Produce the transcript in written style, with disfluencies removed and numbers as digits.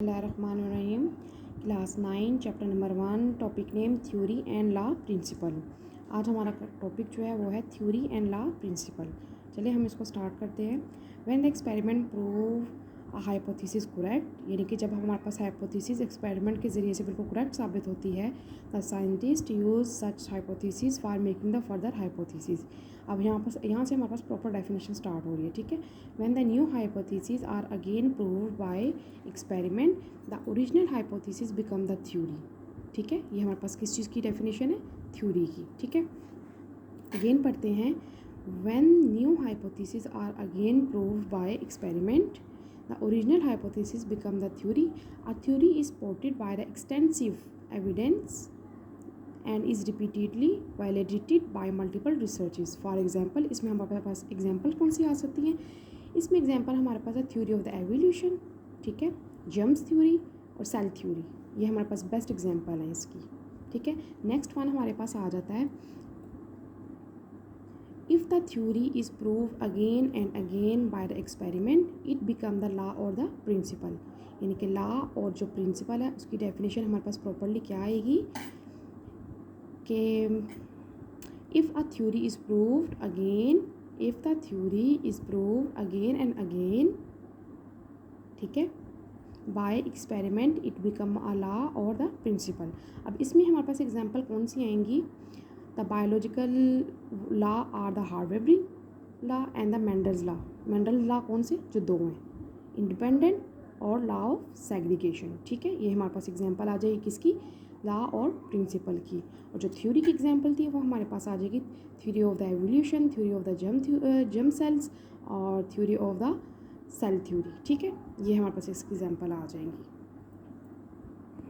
बिस्मिल्लाहिर्रहमानिर्रहीम। Class 9 chapter number 1 topic name theory and law principal. आज हमारा टॉपिक जो है वो है थ्योरी एंड लॉ प्रिंसिपल। चलिए हम इसको स्टार्ट करते हैं। When the experiment prove a hypothesis correct, यानी कि जब हमारे पास हाइपोथेसिस एक्सपेरिमेंट के ज़रिए से बिल्कुल करेक्ट साबित होती है, the scientist use such hypothesis for making the further hypothesis. अब यहाँ से हमारे पास प्रॉपर डेफिनेशन स्टार्ट हो रही है, ठीक है। When the new hypothesis are again proved by experiment, the original hypothesis become the theory. ठीक है, ये हमारे पास किस चीज़ की डेफिनेशन है? थ्योरी की। ठीक है, अगेन पढ़ते हैं। When new hypothesis are again proved by experiment, the original hypothesis become the theory. A theory is supported by the extensive evidence and is repeatedly validated by multiple researches. For example, इसमें हमारे पास example कौन सी आ सकती हैं? इसमें example हमारे पास है theory of the evolution, ठीक है, जर्म्स थ्योरी और सेल थ्योरी। ये हमारे पास बेस्ट एग्जाम्पल है इसकी। ठीक है, नेक्स्ट वन हमारे पास आ जाता है if the theory is proved again and again by the experiment, it become the law or the principle। यानी कि लॉ और जो प्रिंसिपल है उसकी डेफिनेशन हमारे पास प्रॉपरली क्या आएगी कि if a theory is proved again, if the theory is proved again and again, ठीक है, by experiment it become a law or the principle। अब इसमें हमारे पास एग्जांपल कौन सी आएंगी? The biological law are the Harvey law and the Mendel's law। Mendel's law कौन से? जो दो हैं, इंडिपेंडेंट और लॉ ऑफ सेग्रीगेशन। ठीक है, ये हमारे पास एग्जांपल आ जाएगी किसकी? लॉ और प्रिंसिपल की। और जो थ्योरी की एग्जांपल थी वो हमारे पास आ जाएगी theory of the evolution, theory of the germ cells और theory of the cell theory. ठीक है, ये हमारे पास इसकी एग्जांपल आ जाएंगी।